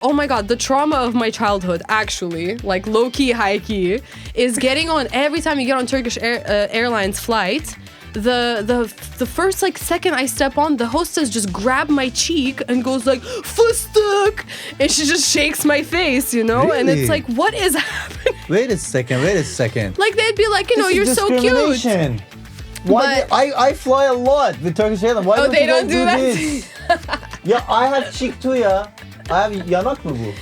Oh my god, the trauma of my childhood, actually, like low-key, high-key, is getting on every time you get on Turkish Airlines flight. The first like second I step on, the hostess just grab my cheek and goes like fıstık, and she just shakes my face, you know. Really? And it's like, what is happening? Wait a second. Like they'd be like, you know, This you're is so cute. discrimination. Why? But- I fly a lot with Turkish Airlines. Why Oh, they you don't guys do that. this? Yeah, I have cheek too ya. I have yanak mı bu?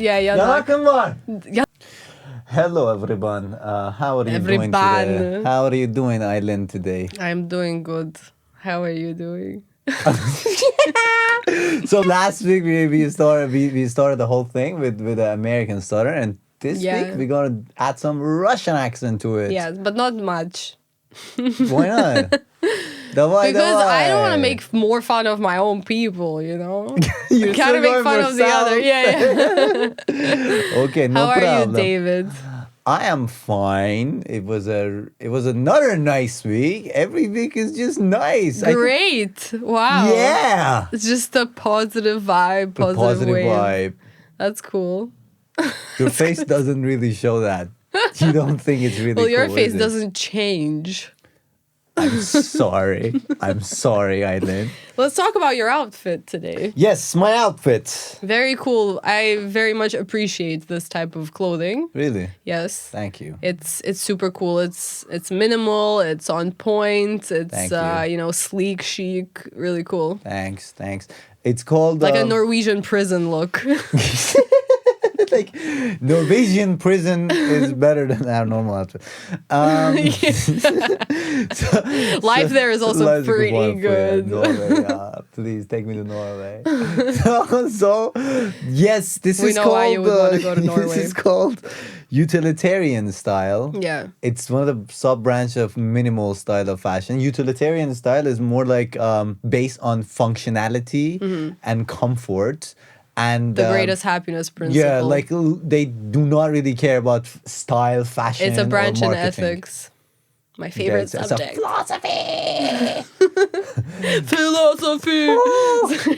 Yeah. Yanakım var. Ya- Hello everyone. How are you doing today? How are you doing, Aylin, today? I'm doing good. How are you doing? So last week we started the whole thing with the American stutter, and this week we're gonna add some Russian accent to it. Yes, but not much. Why not? Because I don't want to make more fun of my own people, you know? You gotta make fun of the other. Yeah. Okay, no How problem. are you, David? I am fine. It was another nice week. Every week is just nice. Great. Wow. Yeah. It's just a positive vibe, positive wave. Vibe. That's cool. Your face doesn't really show that. You don't think it's really Well, your cool, face is it? doesn't change. I'm sorry. I'm sorry, Aylin. Let's talk about your outfit today. Yes, my outfit. Very cool. I very much appreciate this type of clothing. Really? Yes. Thank you. It's super cool. It's minimal. It's on point. It's Thank you. Sleek, chic. Really cool. Thanks. It's called Like a Norwegian prison look. Like Norwegian prison is better than our normal outfit. Life there is also pretty good. Norway, please take me to Norway. so yes, this We is know called. why you would want to go to Norway. This is called utilitarian style. Yeah. It's one of the sub branch of minimal style of fashion. Utilitarian style is more like based on functionality and comfort. And The greatest happiness principle. yeah, like they do not really care about style, fashion. It's a branch or in marketing. ethics. My favorite It's a subject. philosophy. Philosophy.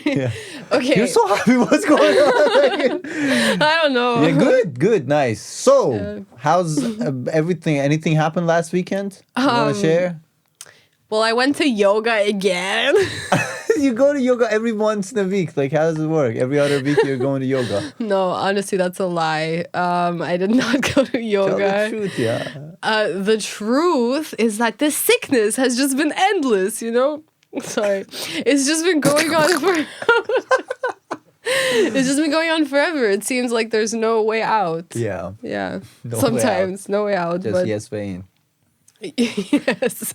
Yeah. Okay. You're so happy. What's going on? I don't know. Yeah, good, nice. So, how's everything? Anything happened last weekend? You want to share? Well, I went to yoga again. You go to yoga every once in a week. Like, how does it work? Every other week you're going to yoga. No, honestly, that's a lie. I did not go to yoga. Tell the truth, yeah. The truth is that this sickness has just been endless, you know? Sorry. It's just been going on forever. It's just been going on forever. It seems like there's no way out. Yeah. Yeah. No Sometimes, no way out. Just but yes, Spain. Yes.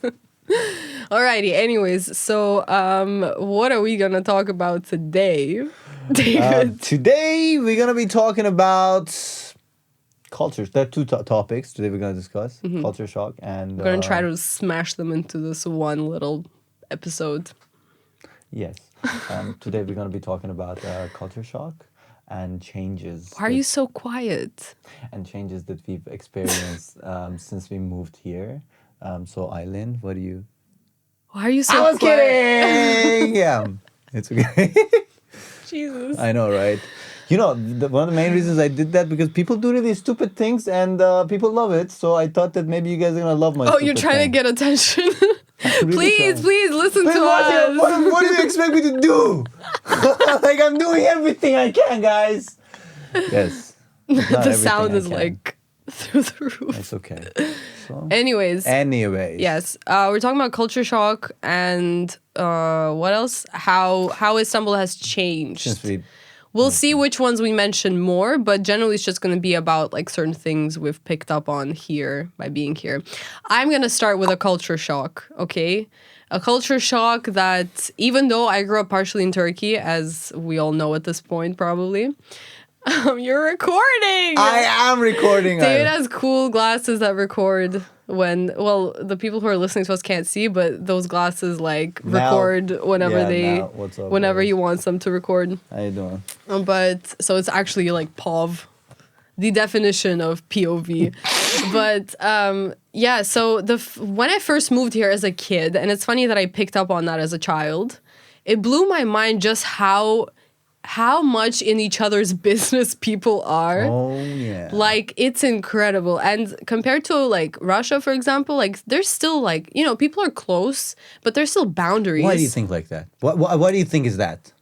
Alrighty, anyways, so what are we gonna talk about today, David? Today we're gonna be talking about cultures. There are two topics today we're gonna discuss: culture shock and. We're gonna try to smash them into this one little episode. Yes. Today we're gonna be talking about culture shock and changes. Why are you so quiet? And changes that we've experienced since we moved here. So, Aylin, what do you? Why are you so I was quiet? kidding. Yeah, it's okay. Jesus. I know, right? You know, one of the main reasons I did that because people do really stupid things and people love it. So I thought that maybe you guys are gonna love my. Oh, you're trying to get attention. Really please listen to us. What do you expect me to do? Like I'm doing everything I can, guys. Yes. The sound is like through the roof. It's okay. So, Anyways. Yes. We're talking about culture shock and what else? How Istanbul has changed. Since We'll see which ones we mention more, but generally it's just going to be about like certain things we've picked up on here by being here. I'm going to start with a culture shock, okay? A culture shock that even though I grew up partially in Turkey, as we all know at this point probably, you're recording! I am recording. David has cool glasses that record when, well, the people who are listening to us can't see, but those glasses like record whenever he wants them to record. How you doing? But so it's actually like POV, the definition of POV. But yeah, so when I first moved here as a kid, and it's funny that I picked up on that as a child, it blew my mind just how how much in each other's business people are. Oh yeah. Like, it's incredible. And compared to like Russia, for example, like there's still like, you know, people are close, but there's still boundaries. Why do you think like that? What do you think is that?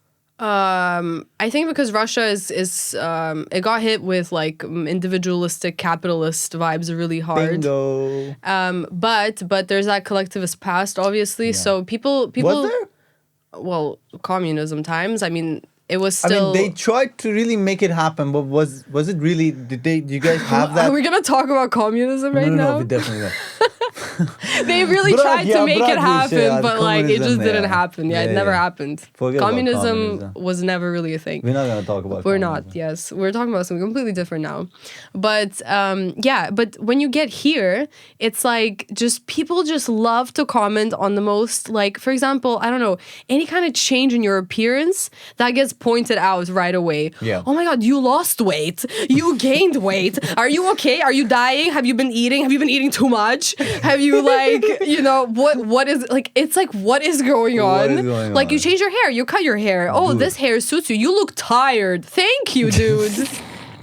I think because Russia is it got hit with like individualistic capitalist vibes really hard. Bingo. But there's that collectivist past, obviously. So people Was there? well, communism times. I mean, it was I still. mean, they tried to really make it happen, but was it really? Did you guys have that? Are we gonna talk about communism right now? No, we definitely not. They really tried to make it happen, but like it just communism, didn't yeah. happen. Yeah, it never happened. Forget about Communism was never really a thing. We're not gonna talk about. We're communism. not. Yes, we're talking about something completely different now. But yeah, but when you get here, it's like just people just love to comment on the most, like, for example, I don't know, any kind of change in your appearance that gets pointed out right away. Yeah. Oh my God, you lost weight. You gained weight. Are you okay? Are you dying? Have you been eating? Have you been eating too much? Have you like, you know, what is like, it's like, what is going on? What is going like on? you change your hair, you cut your hair. Oh, Dude. this hair suits you. You look tired. Thank you, dude.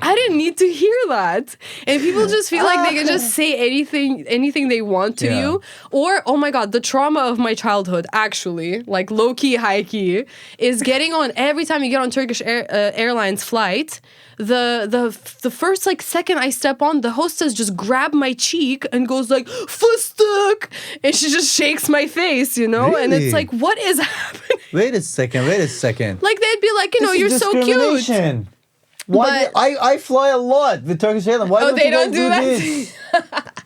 I didn't need to hear that. And people just feel like they can just say anything they want to Yeah. you. Or, oh my God, the trauma of my childhood, actually, like low-key, high-key, is getting on every time you get on Turkish Airlines flight. The first like second I step on, the hostess just grab my cheek and goes like fıstık, and she just shakes my face, you know, and Really? it's like, what is happening? Wait a second. Like they'd be like, you know, This you're is so cute. discrimination. Why? But- I fly a lot with Turkish Airlines. Why Oh, don't they you guys don't do that. this?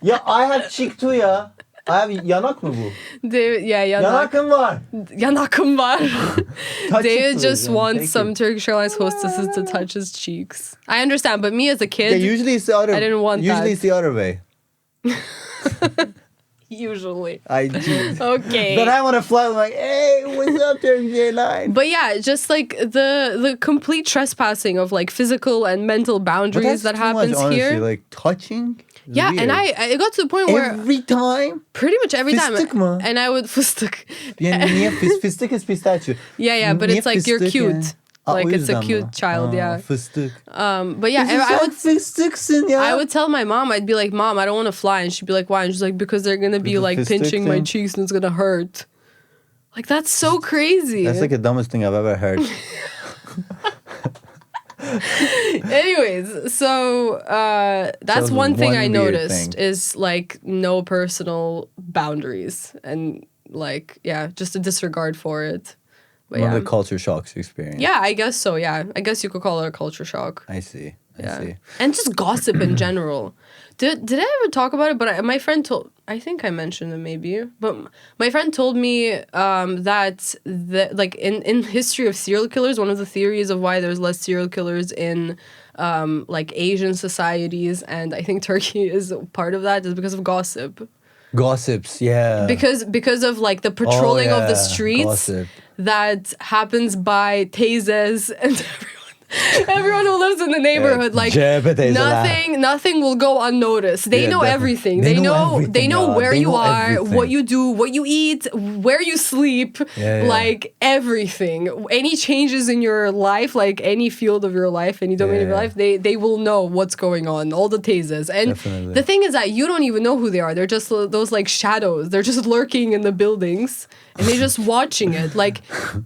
Yeah, I have cheek too ya. I have yanak mı bu? Yeah, Yanakım var. yanakım var. Touch it David please, just and wants take some it. Turkish Airlines hostesses to touch his cheeks. I understand, but me as a Yeah, kid, usually it's the other. I didn't want Usually that. it's the other way. usually. I do. Okay. Then I want to fly. I'm like, hey, what's up, Turkish Airlines? But yeah, just like the complete trespassing of like physical and mental But boundaries that's that too much, happens honestly. here. Like touching. is Yeah, weird. and I got to the point where every time. pretty much every Fıstık time, mı? and I would fıstık. Yani niye fıstık is pistachio. Yeah, but Niye it's like you're fıstık cute. yani? Aa, Like o it's a yüzden cute mi? child, Aa, yeah. Fıstık. But yeah, Kızım I sen would fıstıksın ya. I would tell my mom, I'd be like, Mom, I don't want to fly. And she'd be like, why? And she's like, because they're going to be With the like fist pinching my thing? cheeks and it's going to hurt. Like, that's so crazy. That's like the dumbest thing I've ever heard. Anyways, so that's So one thing one I weird noticed thing. is like no personal boundaries and like, yeah, just a disregard for it. But One yeah. of the culture shocks experience. Yeah, I guess so. Yeah. I guess you could call it a culture shock. I see. I Yeah. see. And just gossip in general. Did I ever talk about it? But my friend told, I think I mentioned it maybe, but my friend told me that like in history of serial killers, one of the theories of why there's less serial killers in like Asian societies, and I think Turkey is part of that, is because of gossip. Gossips, yeah. Because of like the patrolling of the yeah, streets gossip. that happens by teyzes and everyone who lives in the neighborhood. Like Cebe teyzeler. nothing will go unnoticed. They Yeah, know definitely. everything. They They know know everything, yeah. where They you know are, everything. what you do, what you eat, where you sleep, Yeah. like everything. Any changes in your life, like any field of your life, any domain of your Yeah. life, they will know what's going on. All the tezes. And Definitely. the thing is that you don't even know who they are. They're just those like shadows. They're just lurking in the buildings and they're just watching it. Like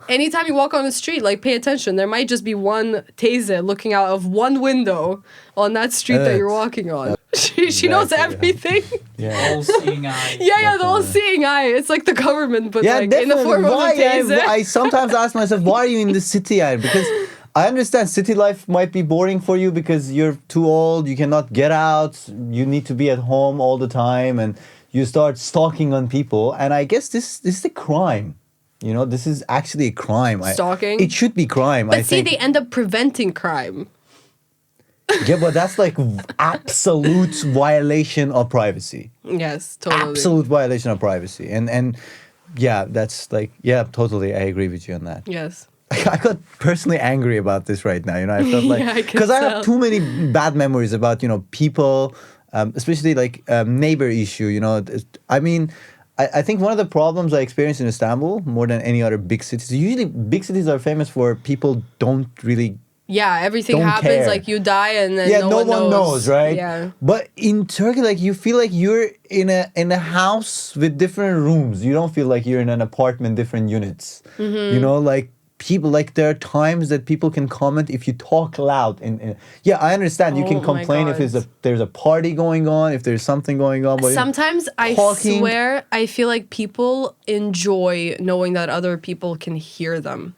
anytime you walk on the street, like pay attention. There might just be one teyze looking out of one window on that street that Evet. you're walking on. She knows Exactly. everything. Yeah. All-seeing eye. Yeah, the all-seeing eye. It's like the government, but Yeah, like in the definitely. form of a Why? teyze. I sometimes ask myself, why are you in the city? Because I understand city life might be boring for you because you're too old, you cannot get out, you need to be at home all the time, and you start stalking on people. And I guess this is a crime. You know, this is actually a crime. Stalking? It should be crime. But I see, think. they end up preventing crime. Yeah, but that's like absolute violation of privacy. Yes, totally. Absolute violation of privacy. And yeah, that's like, yeah, totally. I agree with you on that. Yes. I got personally angry about this right now. You know, I felt like Yeah, I can because I tell. have too many bad memories about people, especially like neighbor issue. You know, I mean, I think one of the problems I experienced in Istanbul more than any other big cities. Usually, big cities are famous for people don't really. Yeah, everything Don't happens care. like you die and then Yeah, no, no one knows, right? Yeah. But in Turkey, like you feel like you're in a house with different rooms. You don't feel like you're in an apartment, different units. Mm-hmm. You know, like people, like there are times that people can comment if you talk loud. Yeah, I understand you Oh can my complain if God. there's a party going on, if there's something going on. But Sometimes I talking- swear I feel like people enjoy knowing that other people can hear them.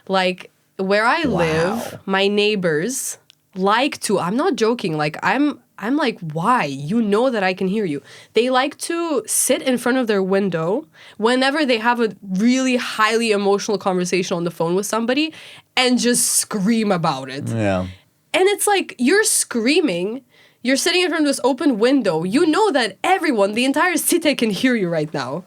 Like where I live, my neighbors like to, I'm not joking, like I'm like, why? You know that I can hear you. They like to sit in front of their window whenever they have a really highly emotional conversation on the phone with somebody and just scream about it. Yeah. And it's like, you're screaming, you're sitting in front of this open window. You know that everyone, the entire city can hear you right now.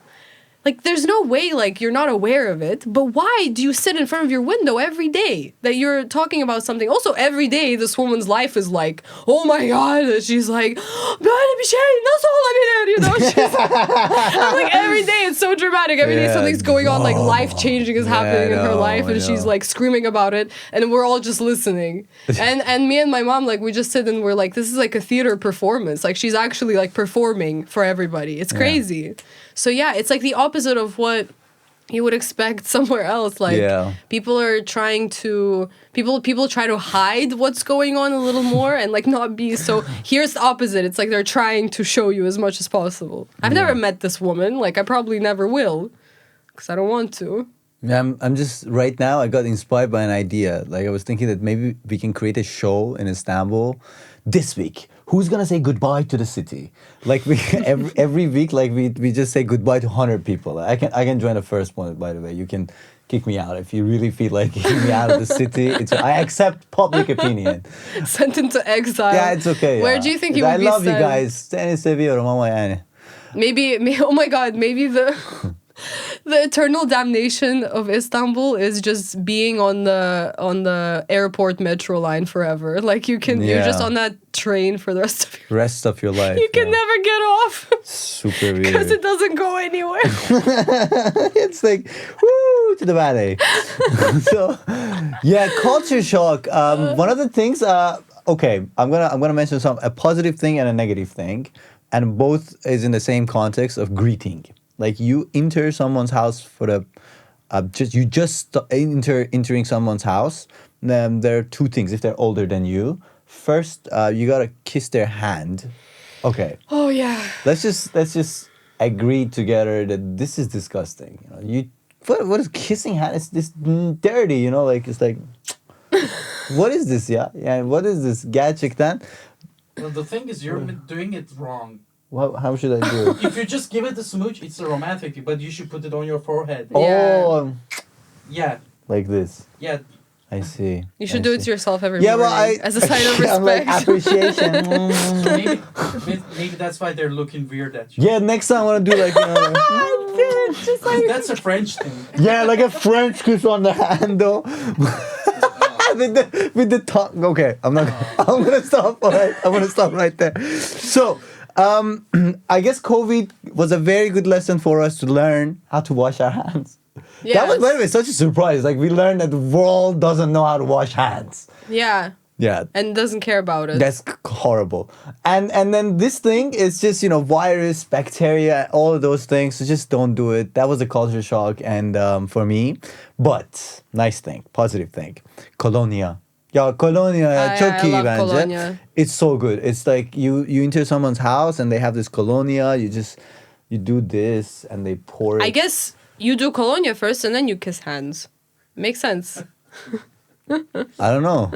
Like, there's no way, like, you're not aware of it. But why do you sit in front of your window every day that you're talking about something? Also, every day, this woman's life is like, oh my God. And she's like, böyle bir şey nasıl olabilir? You know, she's I'm like, every day it's so dramatic. Every day Yeah. something's going on, like, life-changing is happening in her life. I And she's, know. like, screaming about it. And we're all just listening. And me and my mom, like, we just sit and we're like, this is like a theater performance. Like, she's actually, like, performing for everybody. It's crazy. So yeah, it's like the opposite of what you would expect somewhere else. Like people are trying to people try to hide what's going on a little more and like not be so. Here's the opposite. It's like they're trying to show you as much as possible. I've never met this woman. Like I probably never will, because I don't want to. I'm just right now I got inspired by an idea. Like I was thinking that maybe we can create a show in Istanbul this week. Who's gonna say goodbye to the city? Like we every week, like we just say goodbye to 100 people. I can join the first one. By the way, you can kick me out if you really feel like kicking me out of the city. I accept public opinion. Sent into exile. Yeah, it's okay. Where yeah. do you think you would I be love you sent? guys. Seni seviyorum ama yani. Maybe. Oh my God. Maybe the eternal damnation of Istanbul is just being on the airport metro line forever. Like you're just on that train for the rest of your life. You can never get off. Super weird. Because it doesn't go anywhere. It's like woo to the valley. So yeah, culture shock. One of the things. Okay, I'm gonna mention a positive thing and a negative thing, and both is in the same context of greeting. Like you enter someone's house for the, entering someone's house. There are two things. If they're older than you, first you gotta kiss their hand. Okay. Oh yeah. Let's just agree together that this is disgusting. You know, what is kissing hand? It's this dirty. You know, like it's like, what is this? Yeah. What is this? Gerçekten. Well, the thing is, you're doing it wrong. How should I do it? If you just give it a smooch, it's a romantic thing, but you should put it on your forehead. Oh, Yeah. like this. Yeah. I see. You should do it to yourself every Yeah, morning well, as a sign of respect. I'm like appreciation. Maybe that's why they're looking weird at you. Yeah, next time I want to do like. Just like That's a French thing. Yeah, like a French kiss on the hand though. with the tongue. Okay, I'm gonna stop. All right, I'm gonna stop right there. So, I guess COVID was a very good lesson for us to learn how to wash our hands. yes. That was, by the way, such a surprise. Like we learned that the world doesn't know how to wash hands. Yeah. Yeah. And doesn't care about it. That's horrible. And then this thing is just, virus, bacteria, all of those things. So just don't do it. That was a culture shock and for me. But nice thing, positive thing. Colonia. Yeah, Colonia çok iyi love bence. Colonia. It's so good. It's like you enter someone's house and they have this Colonia. You do this and they pour it. I guess you do colonia first and then you kiss hands. Makes sense. I don't know.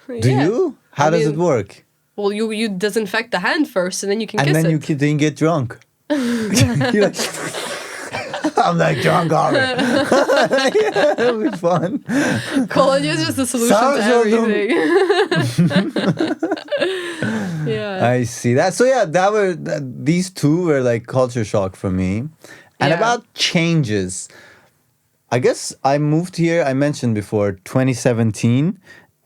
Do Yeah. you? How does it work? Well, you disinfect the hand first and then you can And kiss then it. then you get drunk. You're like, I'm like drunk already. Yeah, it'll be fun. Colonia is just the solution Sounds to so everything. Yeah. I see that. So yeah, these two were like culture shock for me. And Yeah. about changes, I guess I moved here. I mentioned before 2017,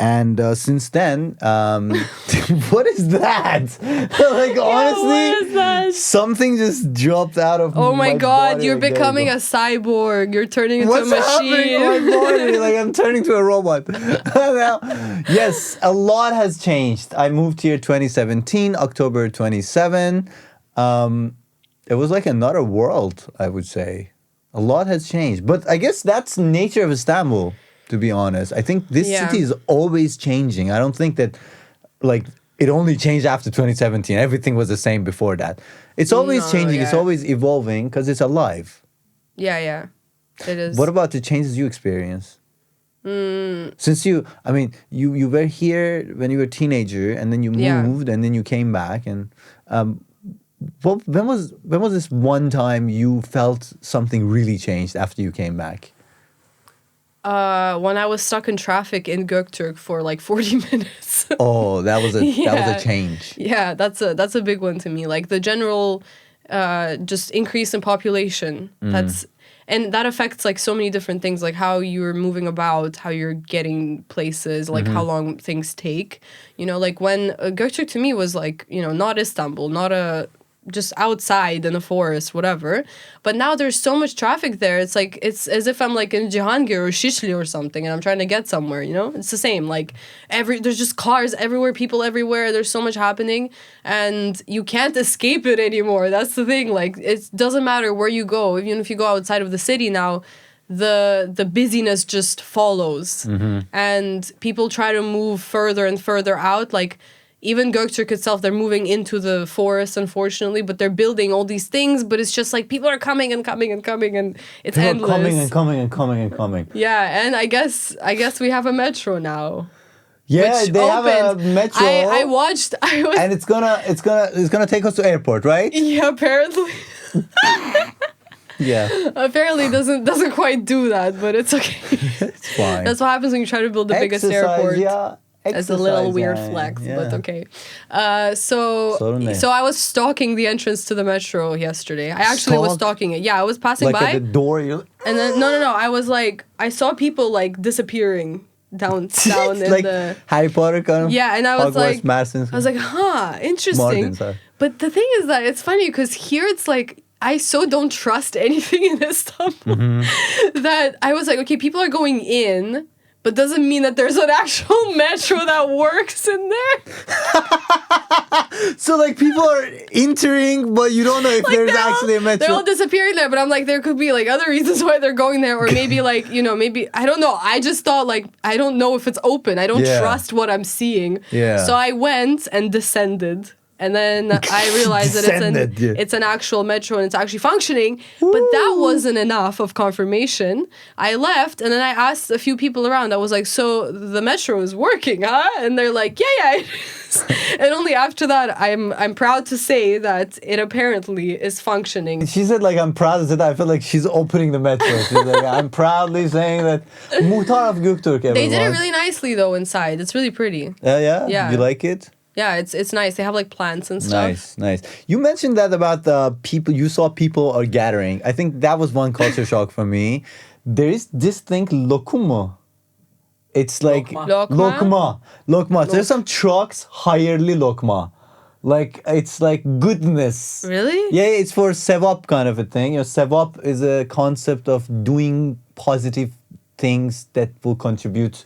And since then, what is that? Like honestly, what is that? something just dropped out of. Oh my God, body. you're Like, there you becoming go. a cyborg. You're turning into What's a happening machine. to my body? Like I'm turning to a robot. Now, yes, a lot has changed. I moved here 2017, October 27. It was like another world, I would say. A lot has changed, but I guess that's the nature of Istanbul. To be honest, I think this Yeah. city is always changing. I don't think that, like, it only changed after 2017. Everything was the same before that. It's always No, changing. It's yeah. always evolving because it's alive. Yeah, it is. What about the changes you experience? Since you were here when you were a teenager, and then you Yeah. moved, and then you came back, and when was this one time you felt something really changed after you came back? When I was stuck in traffic in Göktürk for like 40 minutes. Oh, that was a Yeah. change. Yeah, that's a big one to me. Like the general just increase in population. And that affects like so many different things, like how you're moving about, how you're getting places, like how long things take. You know, like when Göktürk to me was like, you know, not Istanbul, not just outside in the forest, whatever. But now there's so much traffic there. It's like, it's as if I'm like in Cihangir or Şişli or something and I'm trying to get somewhere, you know? It's the same. Like there's just cars everywhere, people everywhere. There's so much happening and you can't escape it anymore. That's the thing. Like it doesn't matter where you go. Even if you go outside of the city now, the busyness just follows. And people try to move further and further out. Like even Göktürk itself, they're moving into the forest, unfortunately, but they're building all these things. But it's just like people are coming and coming and coming, and it's People endless. are coming and coming and coming and coming. Yeah, and I guess we have a metro now. Yeah, which they have a opened. metro. I watched. I was. And it's gonna take us to airport, right? Yeah, apparently. Yeah, Apparently doesn't quite do that, but it's okay. it's fine. That's what happens when you try to build the biggest airport. Yeah. As a little weird yani. flex, Yeah. but okay. So Sorun değil. I was stalking the entrance to the metro yesterday. I actually was Stalk? stalking it. Yeah, I was passing Like by, at the door, you're and then no. I was like, I saw people like disappearing down in like the. Harry Potter kind of. Yeah, and I was Hogwarts, like, Madison. huh, interesting. Martin, sorry. But the thing is that it's funny because here it's like I so don't trust anything in Istanbul that I was like, okay, people are going in. But doesn't mean that there's an actual metro that works in there. So like people are entering, but you don't know if Like, there's they're actually a metro. They're all disappearing there, but I'm like, there could be like other reasons why they're going there, or maybe like, you know, maybe I don't know. I just thought like I don't know if it's open. I don't Yeah. trust what I'm seeing. Yeah. So I went and descended. And then I realized that Descended, yeah. it's an actual metro and it's actually functioning. But that wasn't enough of confirmation. I left and then I asked a few people around. I was like, so the metro is working, huh? And they're like, yeah, it is. And only after that, I'm proud to say that it apparently is functioning. She said like I'm proud to say that. I feel like she's opening the metro. She's like I'm proudly saying that. Muhtar of Göktürk, everyone. They did it really nicely though inside. It's really pretty. Yeah. Yeah. You like it? Yeah, it's nice. They have like plants and stuff. Nice. You mentioned that about the people. You saw people are gathering. I think that was one culture shock for me. There is this thing, lokma. It's like Lokma. Lokma. There's some trucks, Hayırlı lokma. Like it's like goodness. Really? Yeah, it's for sevap kind of a thing. You know, sevap is a concept of doing positive things that will contribute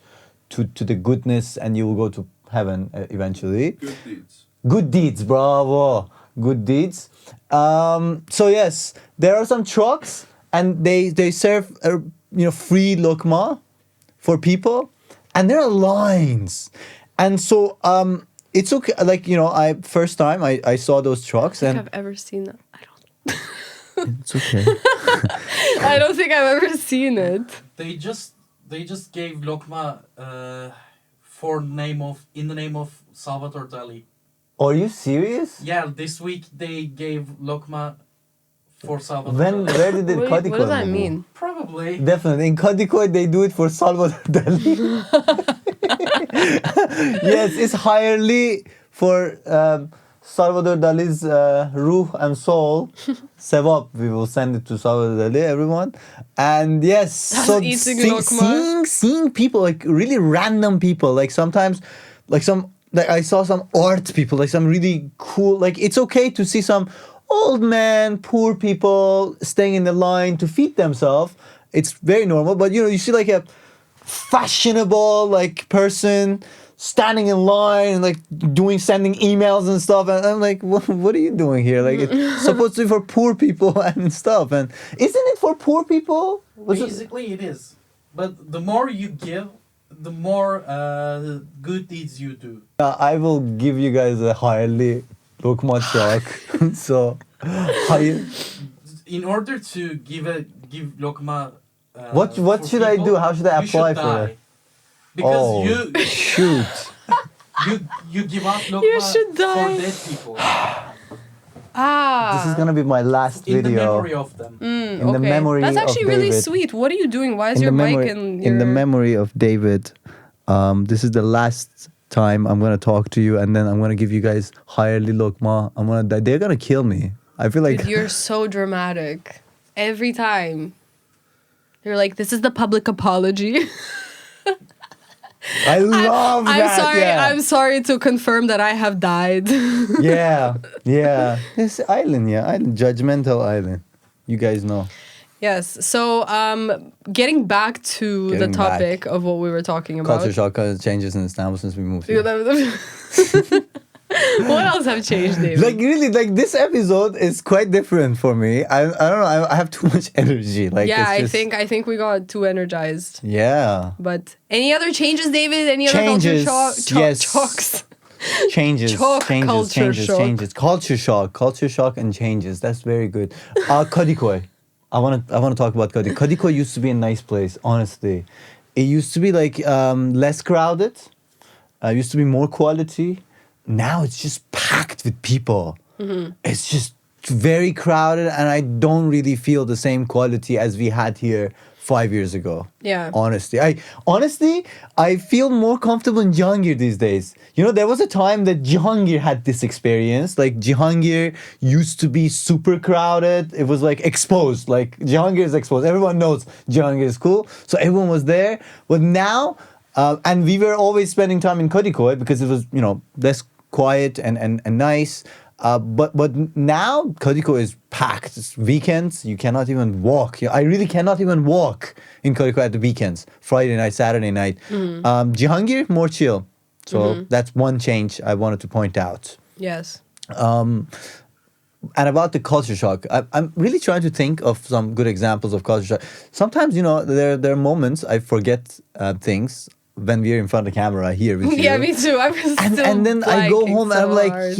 to the goodness, and you will go to heaven eventually. Good deeds. Good deeds, bravo. Good deeds. So yes, there are some trucks, and they serve free lokma for people, and there are lines, and so it's okay. Like first time I saw those trucks, I and don't think I've ever seen that. I don't. it's okay. I don't think I've ever seen it. They just gave Lokma in the name of Salvadore Dalí. Are you serious? Yeah, this week they gave Lokma for Salvadore When Dalí. where did it What does that mean? Probably. Definitely. In Kadıköy, they do it for Salvador Dalí. Yes, it's Hayırlı for Salvadore Dali's ruh and soul, sevap, we will send it to Salvadore Dali, everyone. And yes, so eating lokma. seeing people, like really random people, like sometimes, like I saw some art people, like some really cool, like it's okay to see some old man, poor people staying in the line to feed themselves. It's very normal, but you see like a fashionable like person standing in line and like sending emails and stuff, and I'm like, what are you doing here? Like, it's supposed to be for poor people and stuff, and isn't it for poor people? Basically, it is. But the more you give, the more good deeds you do. I will give you guys a Hayırlı Lokma shock. So, In order to give Lokma. what should I do? How should I apply for it? Because shoot. you give out Lokma You should die. for dead people. This is gonna be my last In video. the memory of them. In the memory That's actually of really David. sweet. What are you doing? Why is your mic in your... In the memory of David, this is the last time I'm gonna talk to you, and then I'm gonna give you guys Hayırlı Lokma. They're gonna kill me. I feel like Dude, you're so dramatic. Every time. You're like, this is the public apology. I love I'm that. sorry. Yeah. I'm sorry to confirm that I have died. yeah. This Aylin, judgmental Aylin. You guys know. Yes. So, getting back to the Getting topic of what we were talking about. Culture shock changes in Istanbul since we moved here. What else have changed, David? Like really, like this episode is quite different for me. I don't know. I have too much energy. Like yeah, it's just, I think we got too energized. Yeah. But any other changes, David? Any other Changes, culture yes. shocks? Changes, Shock, culture shock. Culture shock and changes. That's very good. Kadikoy. I want to talk about Kadikoy. Kadikoy used to be a nice place, honestly. It used to be like less crowded. Used to be more quality. Now it's just packed with people. Mm-hmm. It's just very crowded, and I don't really feel the same quality as we had here 5 years ago. Yeah. Honestly, I feel more comfortable in Cihangir these days. There was a time that Cihangir had this experience. Like Cihangir used to be super crowded. It was like exposed. Like Cihangir is exposed. Everyone knows Cihangir is cool. So everyone was there. But now, and we were always spending time in Kadikoy because it was, less quiet and nice. But now Kadikoy is packed. It's weekends. You cannot even walk. I really cannot even walk in Kadikoy at the weekends. Friday night, Saturday night. Cihangir, more chill. So that's one change I wanted to point out. Yes. And about the culture shock, I'm really trying to think of some good examples of culture shock. Sometimes, there are moments I forget things when we're in front of the camera here with you. Yeah, me too. And then I go home and I'm like, why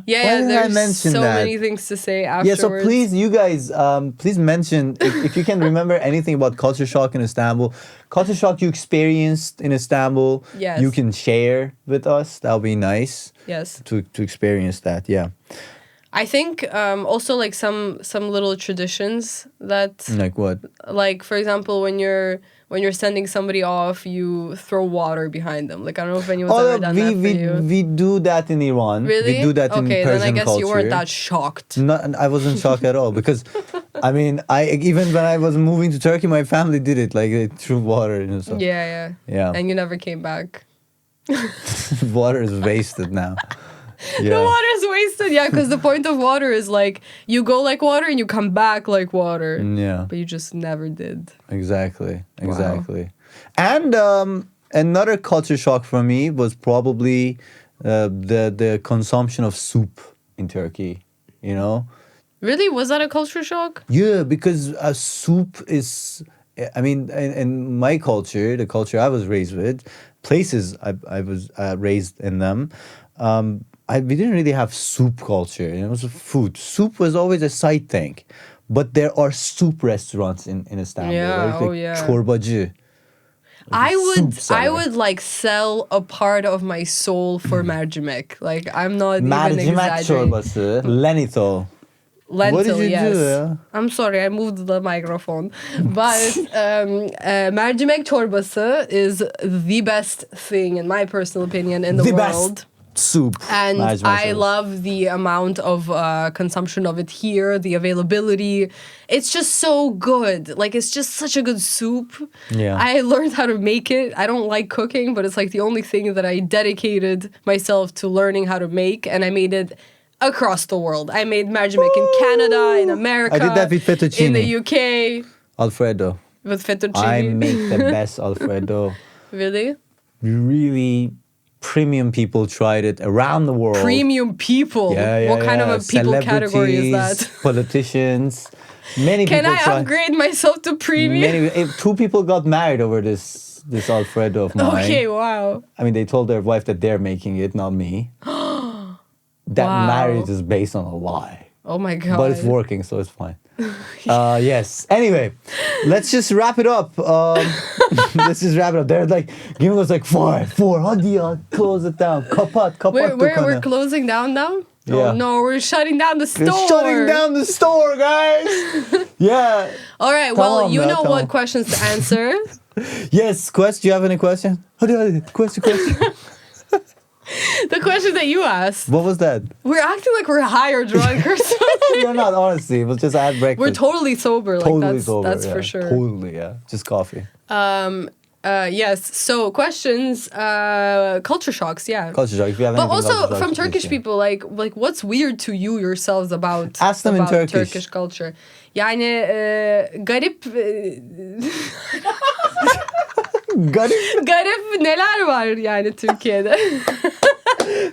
did I mention so that? many things to say afterwards. Yeah, so please, you guys, please mention if you can remember anything about culture shock in Istanbul, culture shock you experienced in Istanbul. Yes. You can share with us. That would be nice. Yes. To experience that. Yeah. I think also like some little traditions that Like what? Like for example when you're sending somebody off, you throw water behind them. Like I don't know if anyone's ever done that for you. We do that in Iran. Really? We do that in Persian culture. Then I guess you weren't that shocked. I wasn't shocked at all because, I mean, even when I was moving to Turkey, my family did it. Like they threw water. So. Yeah. And you never came back. Water is wasted now. Yeah. The water is wasted. Yeah, because the point of water is like you go like water and you come back like water. Yeah. But you just never did. Exactly. And another culture shock for me was probably the consumption of soup in Turkey. Really? Was that a culture shock? Yeah, because soup is. I mean, in my culture, the culture I was raised with, places I was raised in them. We didn't really have soup culture. It was food. Soup was always a side thing. But there are soup restaurants in Istanbul. Yeah, like çorbacı. I would like sell a part of my soul for mercimek. Like I'm not even Mercimek exaggerating. çorbası, lenito. Lentil, What did you yes. do? Yeah? I'm sorry, I moved the microphone. But mercimek çorbası is the best thing, in my personal opinion, in the world. soup. And mercimek I çorbası. love the amount of consumption of it here, the availability. It's just so good. Like, it's just such a good soup. Yeah. I learned how to make it. I don't like cooking, but it's like the only thing that I dedicated myself to learning how to make. And I made it across the world. I made mercimek in Canada, in America. I did that with fettuccine. In the UK. Alfredo. With fettuccine. I make the best Alfredo. Really? Really premium people tried it around the world. Premium people. Yeah, What kind of a people category is that? Celebrities, Politicians. Many Can people I tried. upgrade myself to premium? Two people got married over this Alfredo of mine. Okay, wow. I mean, they told their wife that they're making it, not me. That Wow. marriage is based on a lie. Oh my god. But it's working, so it's fine. Yes. Anyway, let's just wrap it up. Let's just wrap it up. They're like giving us like four. Hadi ya, close it down. Kapat We're dükkanı. closing down now? Yeah. Oh no, we're shutting down the store. They're shutting down the store, guys. Yeah. All right, well, Tamam you ya, know tamam. what questions to answer. Yes, Quest, do you have any question? Hadi, question. The question that you asked. What was that? We're acting like we're high or drunk or something. You're not, honestly. It was just I had breakfast. We're totally sober. Like Totally that's sober, that's yeah. for sure. Totally, yeah. Just coffee. Yes. So questions, culture shocks, yeah. Culture shock. If you have But anything also culture shock, from just Turkish say. people, like what's weird to you yourselves about Ask them in about Turkish. culture? Yani garip garip neler var yani Türkiye'de?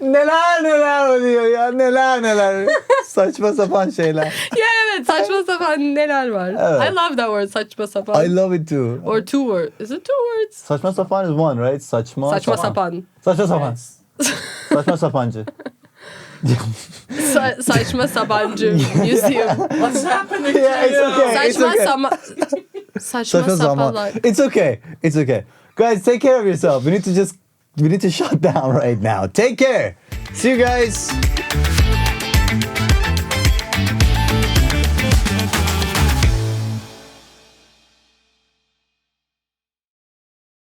neler oluyor ya, neler. Saçma sapan şeyler. Ya evet, saçma sapan neler var. Evet. I love that word, saçma sapan. I love it too. Or two words. Is it two words? Saçma sapan is one, right? Saçma Saçma sapan. Saçma sapancı. Saçma sabancı museum. What's happening Yeah, to it's you? okay. Saçma okay. saçma Saçma sapalar. sapan. It's okay. Guys, take care of yourself. We need to shut down right now. Take care. See you guys.